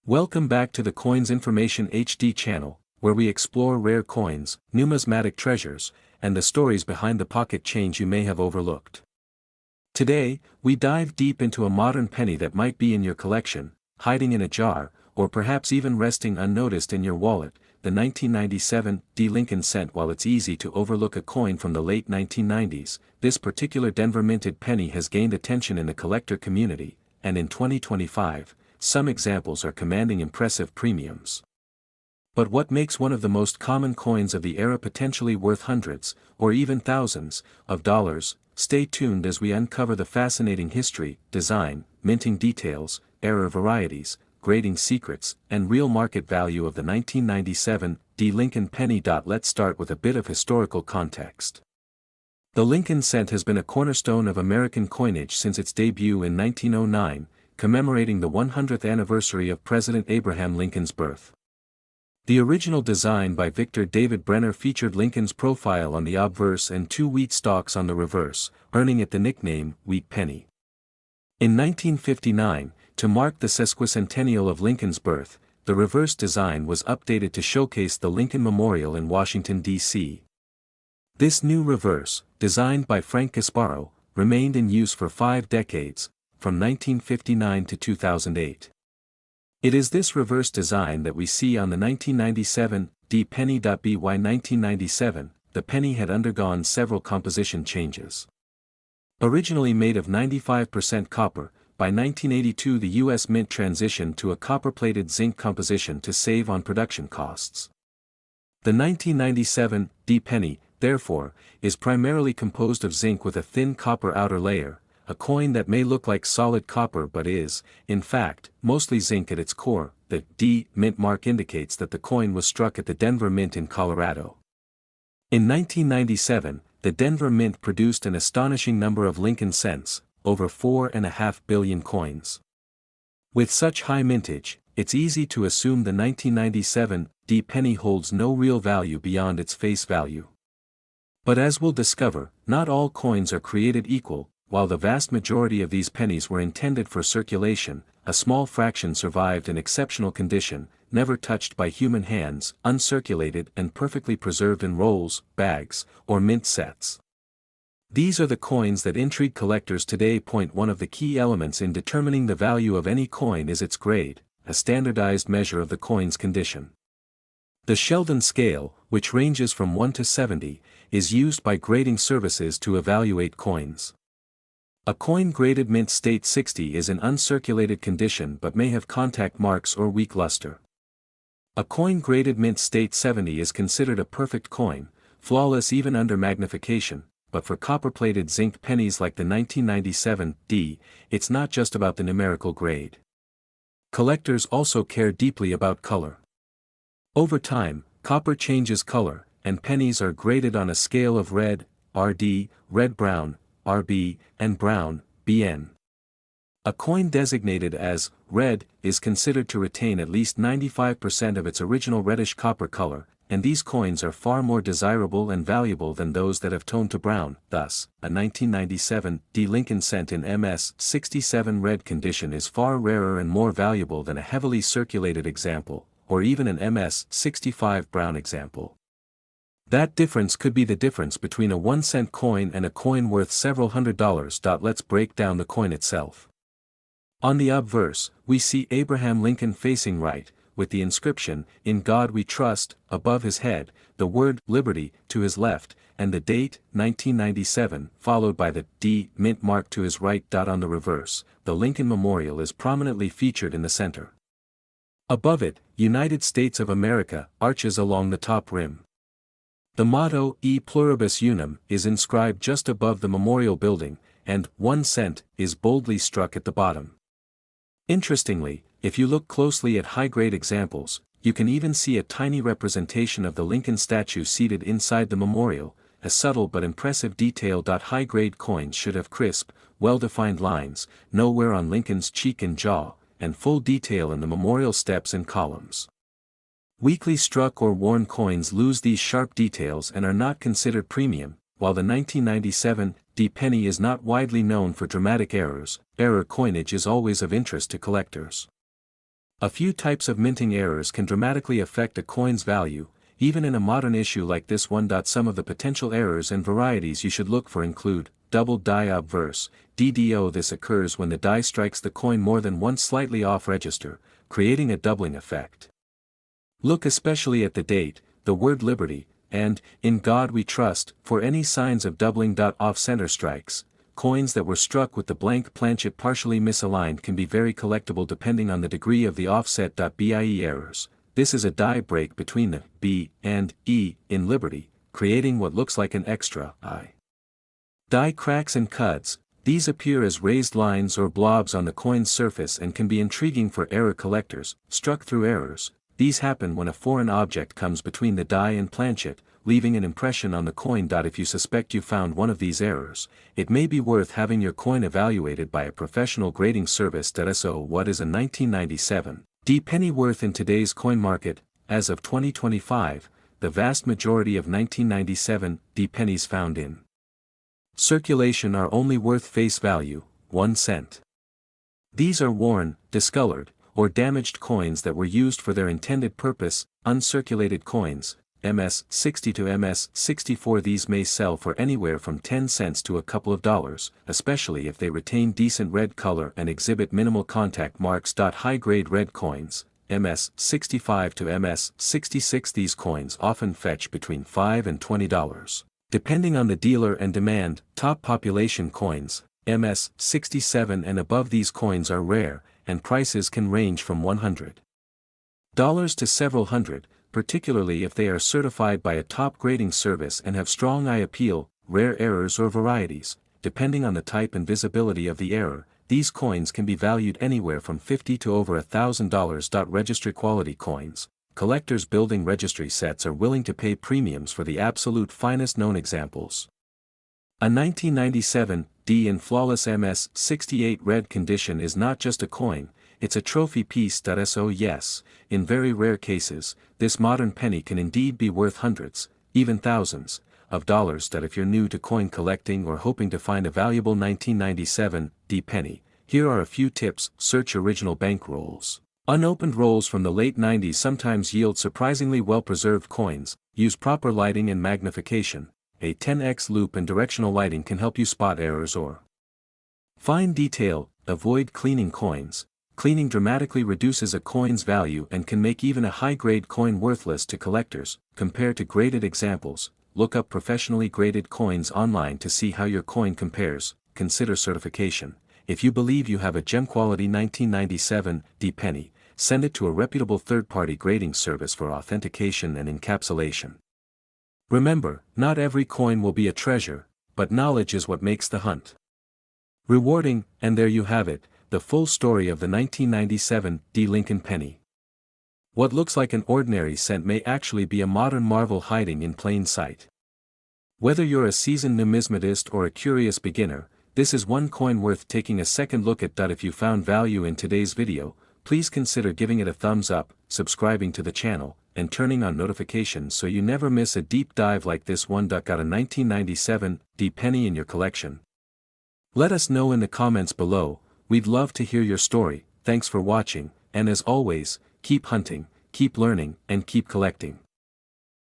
Welcome back to the Coins Information HD channel, where we explore rare coins, numismatic treasures, and the stories behind the pocket change you may have overlooked. Today, we dive deep into a modern penny that might be in your collection, hiding in a jar, or perhaps even resting unnoticed in your wallet, the 1997 D. Lincoln cent. While it's easy to overlook a coin from the late 1990s, this particular Denver minted penny has gained attention in the collector community, and in 2025, some examples are commanding impressive premiums. But what makes one of the most common coins of the era potentially worth hundreds, or even thousands, of dollars? Stay tuned as we uncover the fascinating history, design, minting details, era varieties, grading secrets, and real market value of the 1997 D. Lincoln penny. Let's start with a bit of historical context. The Lincoln cent has been a cornerstone of American coinage since its debut in 1909, commemorating the 100th anniversary of President Abraham Lincoln's birth. The original design by Victor David Brenner featured Lincoln's profile on the obverse and two wheat stalks on the reverse, earning it the nickname Wheat Penny. In 1959, to mark the sesquicentennial of Lincoln's birth, the reverse design was updated to showcase the Lincoln Memorial in Washington, D.C. This new reverse, designed by Frank Casparo, remained in use for 5 decades, from 1959 to 2008. It is this reverse design that we see on the 1997 D. penny. By 1997, the penny had undergone several composition changes. Originally made of 95% copper, by 1982 the U.S. Mint transitioned to a copper-plated zinc composition to save on production costs. The 1997 D. penny, therefore, is primarily composed of zinc with a thin copper outer layer, a coin that may look like solid copper but is, in fact, mostly zinc at its core. The D. Mint mark indicates that the coin was struck at the Denver Mint in Colorado. In 1997, the Denver Mint produced an astonishing number of Lincoln cents, over 4.5 billion coins. With such high mintage, it's easy to assume the 1997 D. penny holds no real value beyond its face value. But as we'll discover, not all coins are created equal. While the vast majority of these pennies were intended for circulation, a small fraction survived in exceptional condition, never touched by human hands, uncirculated and perfectly preserved in rolls, bags, or mint sets. These are the coins that intrigue collectors today. One of the key elements in determining the value of any coin is its grade, a standardized measure of the coin's condition. The Sheldon scale, which ranges from 1 to 70, is used by grading services to evaluate coins. A coin graded mint state 60 is in uncirculated condition but may have contact marks or weak luster. A coin graded mint state 70 is considered a perfect coin, flawless even under magnification, but for copper-plated zinc pennies like the 1997 D, it's not just about the numerical grade. Collectors also care deeply about color. Over time, copper changes color, and pennies are graded on a scale of red, RD, red-brown, RB, and brown, BN. A coin designated as red is considered to retain at least 95% of its original reddish copper color, and these coins are far more desirable and valuable than those that have toned to brown. Thus, a 1997 D. Lincoln cent in MS 67 red condition is far rarer and more valuable than a heavily circulated example, or even an MS 65 brown example. That difference could be the difference between a 1-cent coin and a coin worth several $100s. Let's break down the coin itself. On the obverse, we see Abraham Lincoln facing right, with the inscription, "In God We Trust," above his head, the word "Liberty" to his left, and the date, 1997, followed by the D. Mint mark to his right. On the reverse, the Lincoln Memorial is prominently featured in the center. Above it, United States of America, arches along the top rim. The motto, E Pluribus Unum, is inscribed just above the memorial building, and 1 cent is boldly struck at the bottom. Interestingly, if you look closely at high-grade examples, you can even see a tiny representation of the Lincoln statue seated inside the memorial, a subtle but impressive detail. High-grade coins should have crisp, well-defined lines, no wear on Lincoln's cheek and jaw, and full detail in the memorial steps and columns. Weakly struck or worn coins lose these sharp details and are not considered premium, while the 1997 D. penny is not widely known for dramatic errors. Error coinage is always of interest to collectors. A few types of minting errors can dramatically affect a coin's value, even in a modern issue like this one. Some of the potential errors and varieties you should look for include: double die obverse, DDO. This occurs when the die strikes the coin more than once slightly off register, creating a doubling effect. Look especially at the date, the word liberty, and in God we trust for any signs of doubling. Off-center strikes. Coins that were struck with the blank planchet partially misaligned can be very collectible depending on the degree of the offset. BIE errors. This is a die break between the B and E in liberty, creating what looks like an extra I. Die cracks and cuts. These appear as raised lines or blobs on the coin's surface and can be intriguing for error collectors. Struck through errors. These happen when a foreign object comes between the die and planchet, leaving an impression on the coin. If you suspect you found one of these errors, it may be worth having your coin evaluated by a professional grading service. So what is a 1997 D penny worth in today's coin market? As of 2025, the vast majority of 1997 D pennies found in circulation are only worth face value, 1 cent. These are worn, discolored, or damaged coins that were used for their intended purpose. Uncirculated coins, MS-60 to MS-64. These may sell for anywhere from 10 cents to a couple of dollars, especially if they retain decent red color and exhibit minimal contact marks. High-grade red coins, MS-65 to MS-66. These coins often fetch between $5 and $20. Depending on the dealer and demand. Top population coins, MS-67 and above. These coins are rare, and prices can range from $100 to several hundred, particularly if they are certified by a top grading service and have strong eye appeal. Rare errors or varieties. Depending on the type and visibility of the error, these coins can be valued anywhere from $50 to over $1,000. Registry quality coins. Collectors building registry sets are willing to pay premiums for the absolute finest known examples. A 1997 D in flawless MS-68 red condition is not just a coin, it's a trophy piece. So yes, in very rare cases, this modern penny can indeed be worth hundreds, even thousands, of dollars. If you're new to coin collecting or hoping to find a valuable 1997 D penny, here are a few tips. Search original bank rolls. Unopened rolls from the late 90s sometimes yield surprisingly well-preserved coins. Use proper lighting and magnification. A 10x loupe and directional lighting can help you spot errors or fine detail. Avoid cleaning coins. Cleaning dramatically reduces a coin's value and can make even a high-grade coin worthless to collectors. Compare to graded examples. Look up professionally graded coins online to see how your coin compares. Consider certification. If you believe you have a gem-quality 1997 D penny, send it to a reputable third-party grading service for authentication and encapsulation. Remember, not every coin will be a treasure, but knowledge is what makes the hunt rewarding. And there you have it, the full story of the 1997 D Lincoln penny. What looks like an ordinary cent may actually be a modern marvel hiding in plain sight. Whether you're a seasoned numismatist or a curious beginner, this is one coin worth taking a second look at. If you found value in today's video, please consider giving it a thumbs up, subscribing to the channel, and turning on notifications so you never miss a deep dive like this one. Got a 1997 D penny in your collection? Let us know in the comments below. We'd love to hear your story. Thanks for watching, and as always, keep hunting, keep learning, and keep collecting.